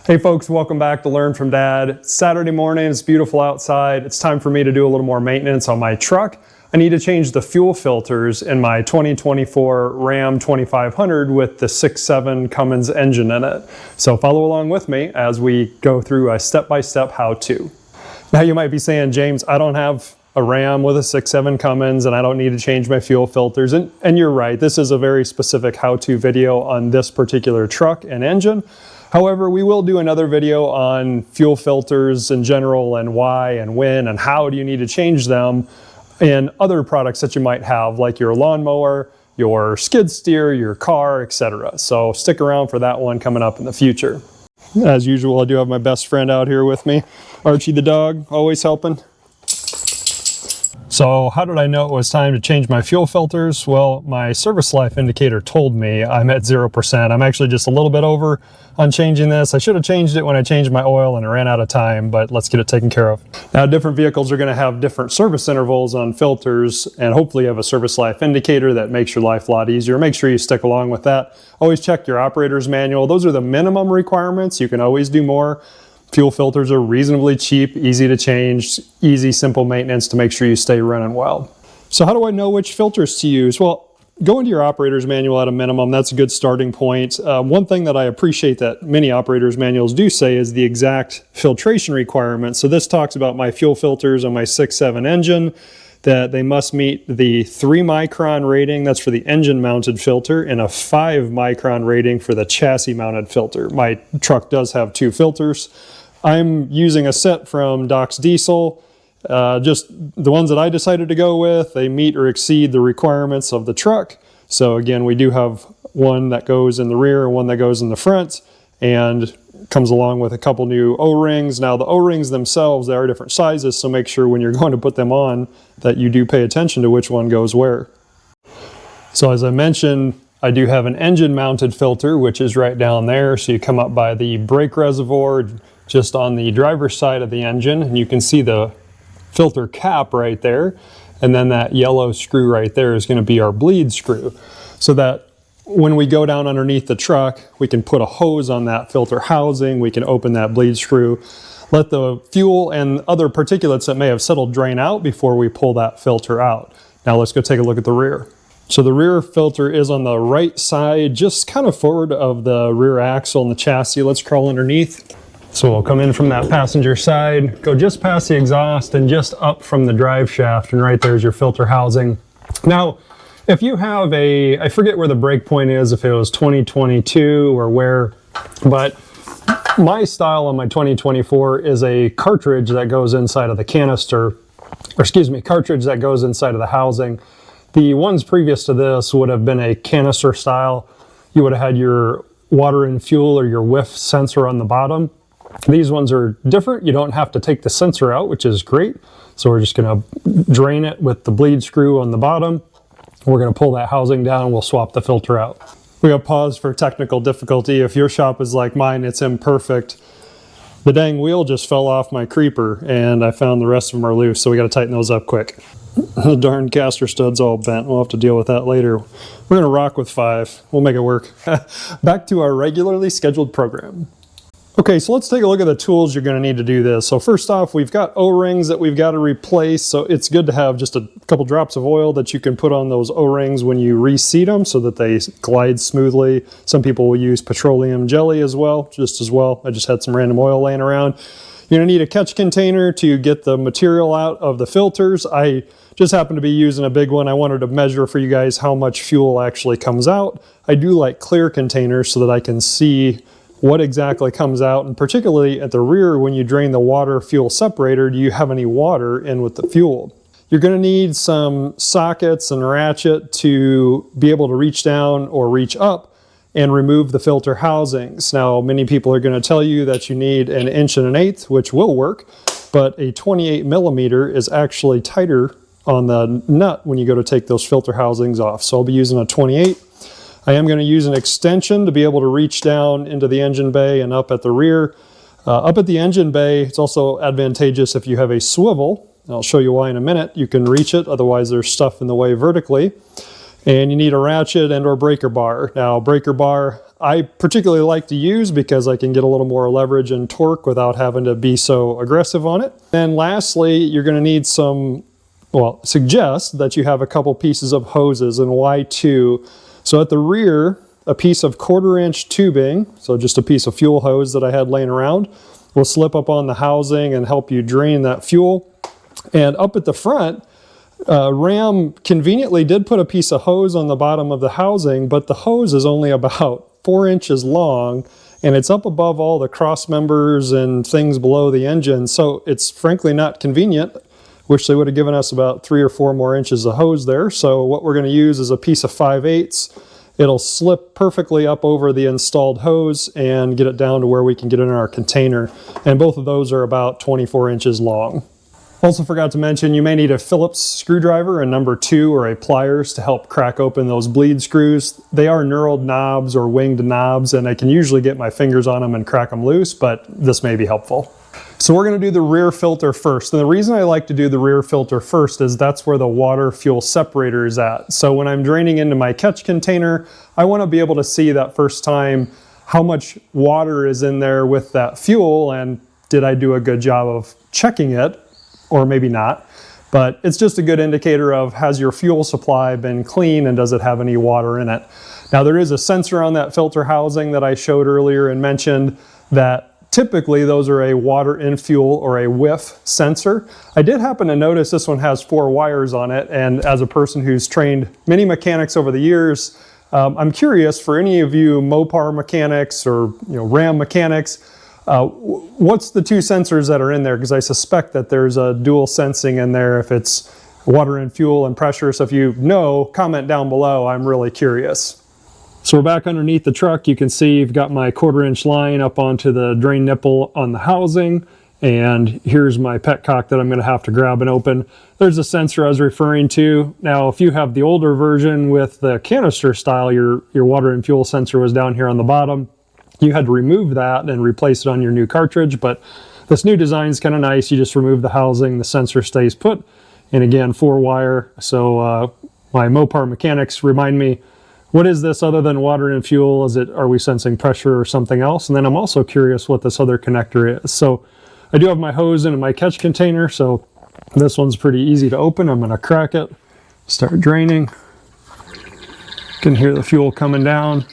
Hey folks, welcome back to Learn from Dad. It's Saturday morning, it's beautiful outside. It's time for me to do a little more maintenance on my truck. I need to change the fuel filters in my 2024 Ram 2500 with the 6.7 Cummins engine in it. So follow along with me as we go through a step-by-step how-to. Now you might be saying, James, I don't have a Ram with a 6.7 Cummins and I don't need to change my fuel filters. And you're right, this is a very specific how-to video on this particular truck and engine. However, we will do another video on fuel filters in general and why and when and how do you need to change them in other products that you might have, like your lawnmower, your skid steer, your car, etc. So stick around for that one coming up in the future. As usual, I do have my best friend out here with me, Archie the dog, always helping. So how did I know it was time to change my fuel filters? Well, my service life indicator told me I'm at 0%. I'm actually just a little bit over on changing this. I should have changed it when I changed my oil and it ran out of time, but let's get it taken care of. Now, different vehicles are going to have different service intervals on filters, and hopefully you have a service life indicator that makes your life a lot easier. Make sure you stick along with that. Always check your operator's manual. Those are the minimum requirements. You can always do more. Fuel filters are reasonably cheap, easy to change, easy, simple maintenance to make sure you stay running well. So how do I know which filters to use? Well, go into your operator's manual at a minimum. That's a good starting point. One thing that I appreciate that many operators manuals do say is the exact filtration requirements. So this talks about my fuel filters on my 6.7 engine, that they must meet the 3 micron rating, that's for the engine mounted filter, and a 5 micron rating for the chassis mounted filter. My truck does have 2 filters. I'm using a set from Doc's Diesel, just the ones that I decided to go with. They meet or exceed the requirements of the truck. So again, we do have one that goes in the rear and one that goes in the front, and comes along with a couple new O-rings. Now the O-rings themselves, they are different sizes, so make sure when you're going to put them on that you do pay attention to which one goes where. So as I mentioned, I do have an engine mounted filter, which is right down there. So you come up by the brake reservoir just on the driver's side of the engine, and you can see the filter cap right there. And then that yellow screw right there is going to be our bleed screw. So that when we go down underneath the truck, we can put a hose on that filter housing, we can open that bleed screw, let the fuel and other particulates that may have settled drain out before we pull that filter out. Now let's go take a look at the rear. So the rear filter is on the right side, just kind of forward of the rear axle and the chassis. Let's crawl underneath. So we'll come in from that passenger side, go just past the exhaust and just up from the drive shaft, and right there's your filter housing. Now, if you have I forget where the break point is, if it was 2022 or where, but my style on my 2024 is a cartridge that goes inside of the canister, or excuse me, cartridge that goes inside of the housing. The ones previous to this would have been a canister style. You would have had your water and fuel or your whiff sensor on the bottom. These ones are different. You don't have to take the sensor out, which is great. So we're just going to drain it with the bleed screw on the bottom. We're going to pull that housing down and we'll swap the filter out. We got paused for technical difficulty. If your shop is like mine, it's imperfect. The dang wheel just fell off my creeper and I found the rest of them are loose, so we got to tighten those up quick. The darn caster stud's all bent. We'll have to deal with that later. We're going to rock with 5. We'll make it work. Back to our regularly scheduled program. Okay, so let's take a look at the tools you're going to need to do this. So first off, we've got O-rings that we've got to replace. So it's good to have just a couple drops of oil that you can put on those O-rings when you reseat them so that they glide smoothly. Some people will use petroleum jelly as well, just as well. I just had some random oil laying around. You're going to need a catch container to get the material out of the filters. I just happen to be using a big one. I wanted to measure for you guys how much fuel actually comes out. I do like clear containers so that I can see what exactly comes out, and particularly at the rear when you drain the water fuel separator, do you have any water in with the fuel? You're going to need some sockets and ratchet to be able to reach down or reach up and remove the filter housings. Now, many people are going to tell you that you need an 1 1/8, which will work, but a 28 millimeter is actually tighter on the nut when you go to take those filter housings off. So I'll be using a 28. I am going to use an extension to be able to reach down into the engine bay and up at the rear. Up at the engine bay, it's also advantageous if you have a swivel. I'll show you why in a minute. You can reach it, otherwise there's stuff in the way vertically. And you need a ratchet and or breaker bar. Now, breaker bar, I particularly like to use because I can get a little more leverage and torque without having to be so aggressive on it. And lastly, you're going to need some, well, suggest that you have a couple pieces of hoses, and why two. So at the rear, a piece of 1/4 inch tubing, so just a piece of fuel hose that I had laying around, will slip up on the housing and help you drain that fuel. And up at the front, Ram conveniently did put a piece of hose on the bottom of the housing, but the hose is only about 4 inches long, and it's up above all the cross members and things below the engine, so it's frankly not convenient. Wish they would have given us about 3 or 4 more inches of hose there. So what we're going to use is a piece of 5/8. It'll slip perfectly up over the installed hose and get it down to where we can get it in our container. And both of those are about 24 inches long. Also forgot to mention, you may need a Phillips screwdriver, a number 2 or a pliers to help crack open those bleed screws. They are knurled knobs or winged knobs, and I can usually get my fingers on them and crack them loose, but this may be helpful. So we're going to do the rear filter first. And the reason I like to do the rear filter first is that's where the water fuel separator is at. So when I'm draining into my catch container, I want to be able to see that first time how much water is in there with that fuel, and did I do a good job of checking it, or maybe not. But it's just a good indicator of, has your fuel supply been clean and does it have any water in it? Now there is a sensor on that filter housing that I showed earlier and mentioned that typically those are a water in fuel or a whiff sensor. I did happen to notice this one has 4 wires on it, and as a person who's trained many mechanics over the years, I'm curious, for any of you Mopar mechanics or Ram mechanics, what's the 2 sensors that are in there? Because I suspect that there's a dual sensing in there if it's water and fuel and pressure. So if you know, comment down below. I'm really curious. So we're back underneath the truck. You can see you've got my 1/4 inch line up onto the drain nipple on the housing. And here's my petcock that I'm going to have to grab and open. There's the sensor I was referring to. Now, if you have the older version with the canister style, your water and fuel sensor was down here on the bottom. You had to remove that and replace it on your new cartridge, but this new design is kind of nice. You just remove the housing, the sensor stays put, and again, 4 wire. So my Mopar mechanics remind me, what is this other than water and fuel? Are we sensing pressure or something else? And then I'm also curious what this other connector is. So I do have my hose in my catch container, so this one's pretty easy to open. I'm going to crack it, start draining. You can hear the fuel coming down.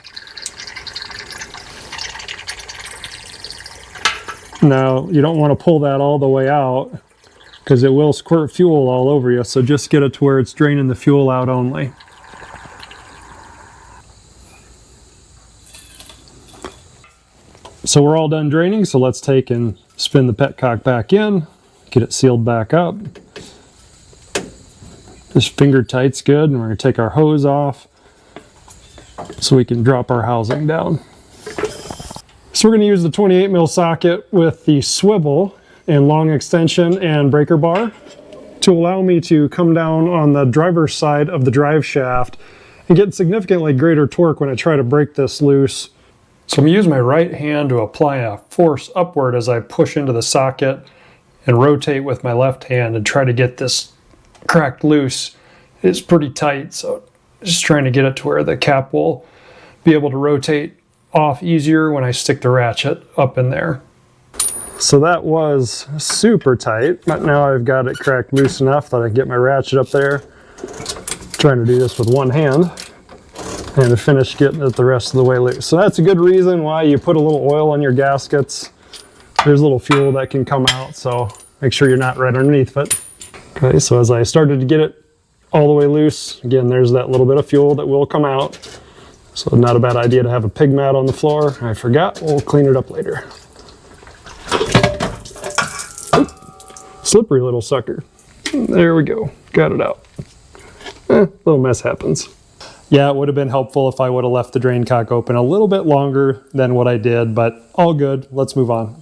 Now, you don't want to pull that all the way out because it will squirt fuel all over you, so just get it to where it's draining the fuel out only. So we're all done draining, so let's take and spin the petcock back in, get it sealed back up. This finger tight's good, and we're going to take our hose off so we can drop our housing down. So we're going to use the 28mm socket with the swivel and long extension and breaker bar to allow me to come down on the driver's side of the drive shaft and get significantly greater torque when I try to break this loose. So I'm going to use my right hand to apply a force upward as I push into the socket and rotate with my left hand and try to get this cracked loose. It's pretty tight, so just trying to get it to where the cap will be able to rotate off easier when I stick the ratchet up in there. So that was super tight, but now I've got it cracked loose enough that I can get my ratchet up there. Trying to do this with one hand and to finish getting it the rest of the way loose. So that's a good reason why you put a little oil on your gaskets. There's a little fuel that can come out, so make sure you're not right underneath it. Okay, so as I started to get it all the way loose, again, there's that little bit of fuel that will come out. So not a bad idea to have a pig mat on the floor. I forgot, we'll clean it up later. Oop, slippery little sucker. There we go, got it out. Little mess happens. Yeah, it would have been helpful if I would have left the drain cock open a little bit longer than what I did, but all good. Let's move on.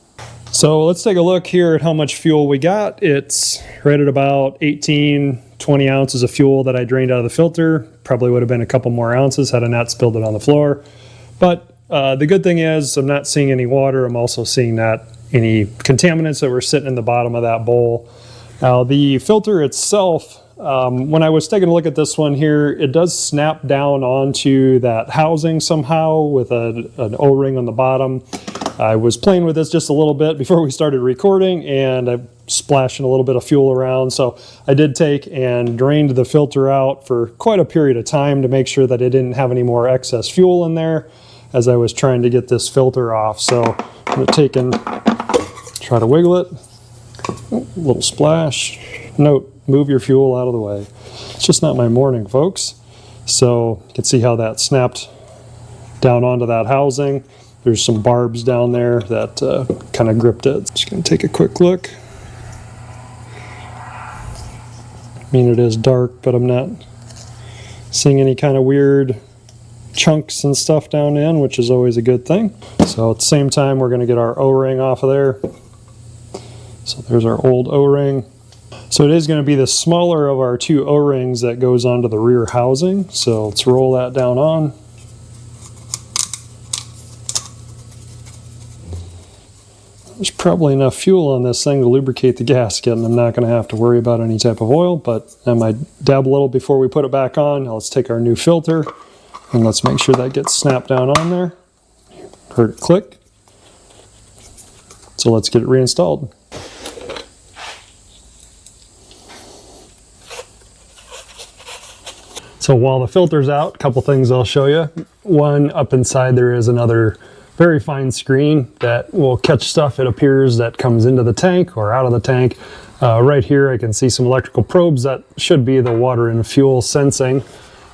So let's take a look here at how much fuel we got. It's right at about 18, 20 ounces of fuel that I drained out of the filter. Probably would have been a couple more ounces had I not spilled it on the floor. But the good thing is I'm not seeing any water. I'm also seeing not any contaminants that were sitting in the bottom of that bowl. Now the filter itself When I was taking a look at this one here, it does snap down onto that housing somehow with an O-ring on the bottom. I was playing with this just a little bit before we started recording, and I'm splashing a little bit of fuel around. So I did take and drained the filter out for quite a period of time to make sure that it didn't have any more excess fuel in there as I was trying to get this filter off. So I'm going to take and try to wiggle it. A little splash. Note, move your fuel out of the way. It's just not my morning, folks. So you can see how that snapped down onto that housing. There's some barbs down there that kind of gripped it. Just going to take a quick look. I mean, it is dark, but I'm not seeing any kind of weird chunks and stuff down in, which is always a good thing. So at the same time, we're going to get our O-ring off of there. So there's our old O-ring. So it is going to be the smaller of our two O-rings that goes onto the rear housing. So let's roll that down on. There's probably enough fuel on this thing to lubricate the gasket, and I'm not going to have to worry about any type of oil, but I might dab a little before we put it back on. Now let's take our new filter and let's make sure that gets snapped down on there. Heard it click. So let's get it reinstalled. So while the filter's out, a couple things I'll show you. One, up inside there is another very fine screen that will catch stuff, it appears, that comes into the tank or out of the tank. Right here I can see some electrical probes that should be the water and fuel sensing.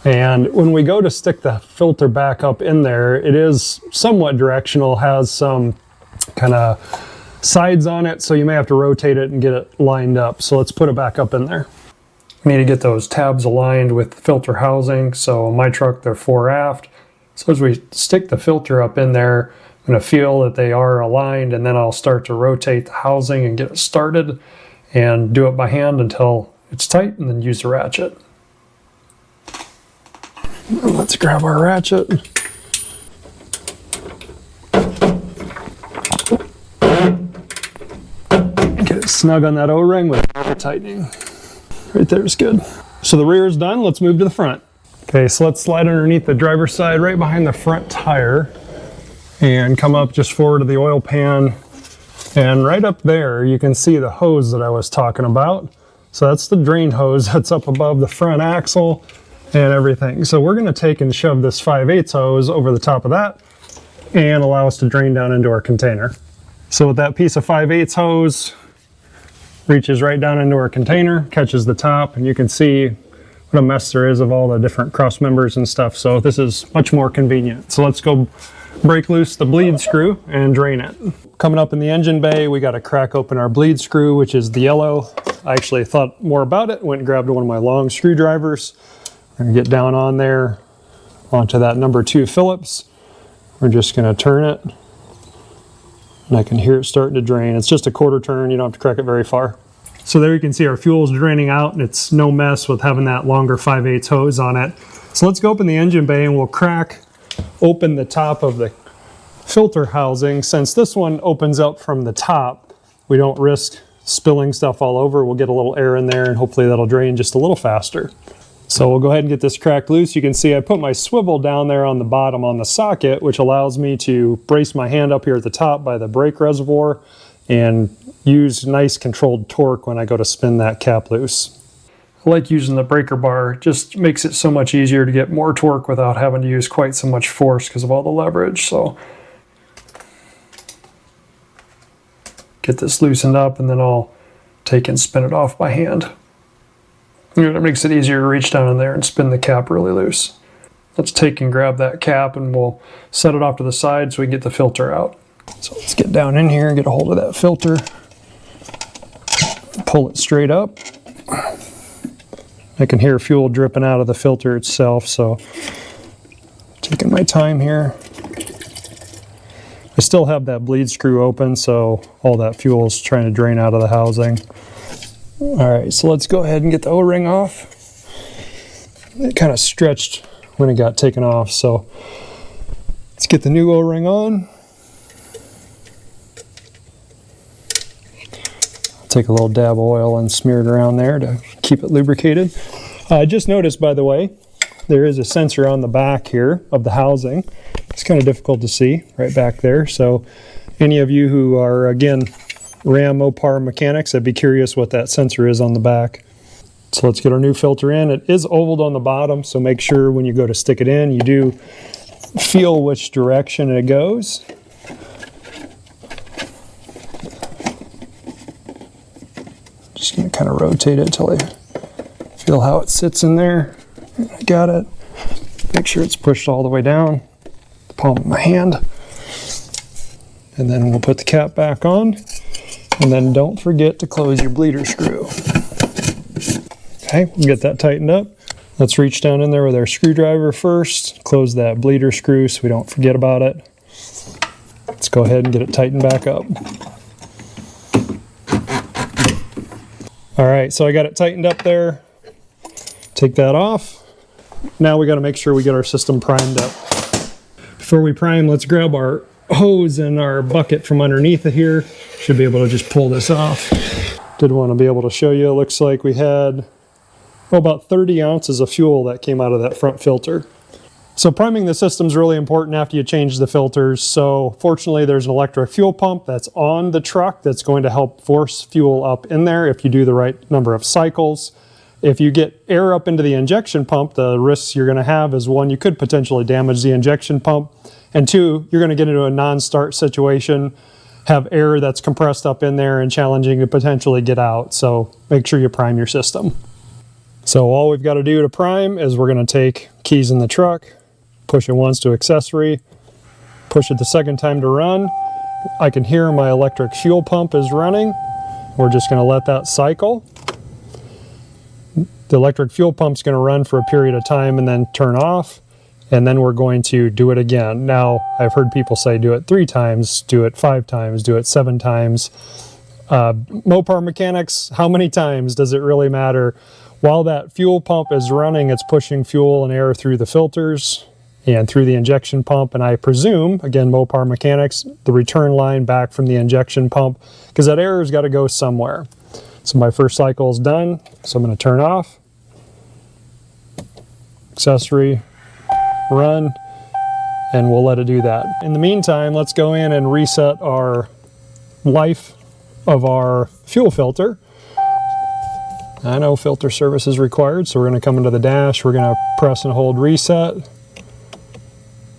And when we go to stick the filter back up in there, it is somewhat directional, has some kind of sides on it, so you may have to rotate it and get it lined up. So let's put it back up in there. We need to get those tabs aligned with the filter housing. So in my truck, they're fore aft. So as we stick the filter up in there, I'm going to feel that they are aligned, and then I'll start to rotate the housing and get it started and do it by hand until it's tight, and then use the ratchet. Let's grab our ratchet. Get it snug on that O-ring with tightening. Right there is good. So the rear is done. Let's move to the front. Okay, so let's slide underneath the driver's side right behind the front tire and come up just forward to the oil pan. And right up there, you can see the hose that I was talking about. So that's the drain hose that's up above the front axle and everything. So we're gonna take and shove this 5/8 hose over the top of that and allow us to drain down into our container. So with that piece of 5/8 hose, reaches right down into our container, catches the top, and you can see what a mess there is of all the different cross members and stuff. So this is much more convenient. So let's go break loose the bleed screw and drain it. Coming up in the engine bay, we got to crack open our bleed screw, which is the yellow. I actually thought more about it, went and grabbed one of my long screwdrivers. We're gonna get down on there onto that number 2 Phillips. We're just gonna turn it, and I can hear it starting to drain. It's just a quarter turn, you don't have to crack it very far. So there you can see our fuel is draining out, and it's no mess with having that longer 5/8 hose on it. So let's go open the engine bay and we'll crack open the top of the filter housing. Since this one opens up from the top, we don't risk spilling stuff all over. We'll get a little air in there, and hopefully that'll drain just a little faster. So we'll go ahead and get this cracked loose. You can see I put my swivel down there on the bottom on the socket, which allows me to brace my hand up here at the top by the brake reservoir and use nice controlled torque when I go to spin that cap loose. I like using the breaker bar. It just makes it so much easier to get more torque without having to use quite so much force because of all the leverage. So get this loosened up, and then I'll take and spin it off by hand. It makes it easier to reach down in there and spin the cap really loose. Let's take and grab that cap, and we'll set it off to the side so we can get the filter out. So let's get down in here and get a hold of that filter. Pull it straight up. I can hear fuel dripping out of the filter itself, so taking my time here. I still have that bleed screw open, so all that fuel is trying to drain out of the housing. All right, so let's go ahead and get the O-ring off. It kind of stretched when it got taken off, so let's get the new O-ring on. Take a little dab of oil and smear it around there to keep it lubricated. I just noticed, by the way, there is a sensor on the back here of the housing. It's kind of difficult to see right back there. So any of you who are, again, Ram Mopar mechanics, I'd be curious what that sensor is on the back. So let's get our new filter in. It is ovaled on the bottom, so make sure when you go to stick it in, you do feel which direction it goes. Just going to kind of rotate it until I feel how it sits in there. I got it. Make sure it's pushed all the way down, the palm of my hand. And then we'll put the cap back on. And then don't forget to close your bleeder screw. Okay, we'll get that tightened up. Let's reach down in there with our screwdriver first. Close that bleeder screw so we don't forget about it. Let's go ahead and get it tightened back up. All right, so I got it tightened up there. Take that off. Now we got to make sure we get our system primed up. Before we prime, let's grab our hose and our bucket from underneath it here. Should be able to just pull this off. Did want to be able to show you. It looks like we had about 30 ounces of fuel that came out of that front filter. So priming the system is really important after you change the filters. So fortunately, there's an electric fuel pump that's on the truck that's going to help force fuel up in there if you do the right number of cycles. If you get air up into the injection pump, the risks you're going to have is, one, you could potentially damage the injection pump, and two, you're going to get into a non-start situation, have air that's compressed up in there and challenging to potentially get out. So make sure you prime your system. So all we've got to do to prime is we're going to take keys in the truck, push it once to accessory, push it the second time to run. I can hear my electric fuel pump is running. We're just going to let that cycle. The electric fuel pump's going to run for a period of time and then turn off, and then we're going to do it again. Now, I've heard people say do it 3 times, do it 5 times, do it 7 times. Mopar mechanics, how many times does it really matter? While that fuel pump is running, it's pushing fuel and air through the filters and through the injection pump, and I presume, again, Mopar mechanics, the return line back from the injection pump, because that air has got to go somewhere. So my first cycle is done, so I'm going to turn off, accessory, run, and we'll let it do that. In the meantime, let's go in and reset our life of our fuel filter. I know filter service is required, so we're going to come into the dash, we're going to press and hold reset,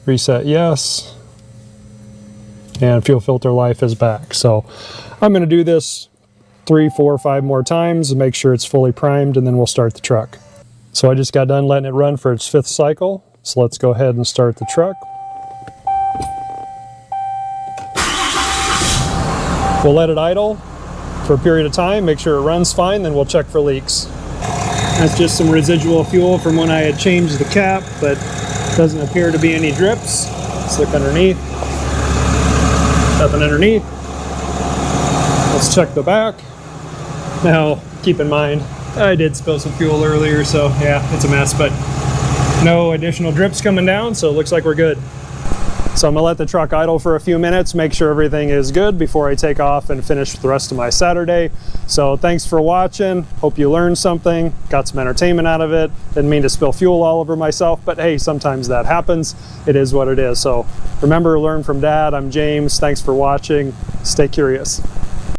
reset yes, and fuel filter life is back. So I'm going to do this 3, 4, 5 more times and make sure it's fully primed, and then we'll start the truck. So I just got done letting it run for its 5th cycle, so let's go ahead and start the truck. We'll let it idle for a period of time, make sure it runs fine, then we'll check for leaks. That's just some residual fuel from when I had changed the cap, but doesn't appear to be any drips. Let's look underneath. Nothing underneath. Let's check the back. Now, keep in mind, I did spill some fuel earlier, so yeah, it's a mess, but no additional drips coming down, so it looks like we're good. So I'm gonna let the truck idle for a few minutes, make sure everything is good before I take off and finish the rest of my Saturday. So thanks for watching. Hope you learned something, got some entertainment out of it. Didn't mean to spill fuel all over myself, but hey, sometimes that happens. It is what it is. So remember, learn from Dad. I'm James. Thanks for watching. Stay curious.